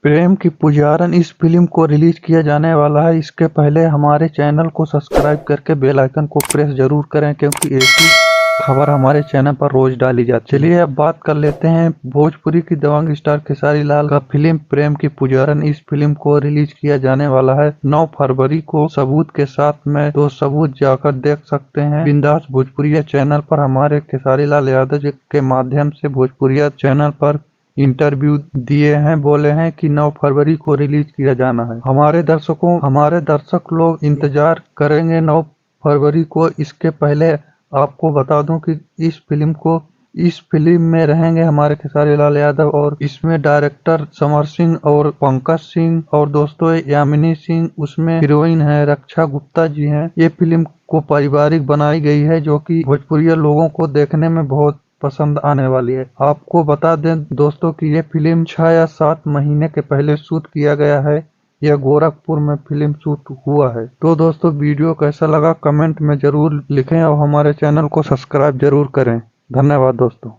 प्रेम की पुजारन इस फिल्म को रिलीज किया जाने वाला है। इसके पहले हमारे चैनल को सब्सक्राइब करके बेल आइकन को प्रेस जरूर करें, क्योंकि ऐसी खबर हमारे चैनल पर रोज डाली जाती है। चलिए अब बात कर लेते हैं भोजपुरी की दबंग स्टार खेसारी लाल का फिल्म प्रेम की पुजारन। इस फिल्म को रिलीज किया जाने वाला है 9 फरवरी को सबूत के साथ में। तो सबूत जाकर देख सकते हैं बिंदास भोजपुरिया चैनल पर। हमारे खेसारी लाल यादव जी के माध्यम से भोजपुरिया चैनल पर इंटरव्यू दिए हैं, बोले हैं कि 9 फरवरी को रिलीज किया जाना है। हमारे दर्शक लोग इंतजार करेंगे 9 फरवरी को। इसके पहले आपको बता दूं कि इस फिल्म में रहेंगे हमारे खेसारी लाल यादव, और इसमें डायरेक्टर समर सिंह और पंकज सिंह, और दोस्तों यामिनी सिंह उसमें हीरोइन है, रक्षा गुप्ता जी हैं। ये फिल्म को पारिवारिक बनाई गई है, जो कि भोजपुरिया लोगों को देखने में बहुत पसंद आने वाली है। आपको बता दें दोस्तों कि ये फिल्म 6 या 7 महीने के पहले शूट किया गया है। यह गोरखपुर में फिल्म शूट हुआ है। तो दोस्तों वीडियो कैसा लगा कमेंट में जरूर लिखें, और हमारे चैनल को सब्सक्राइब जरूर करें। धन्यवाद दोस्तों।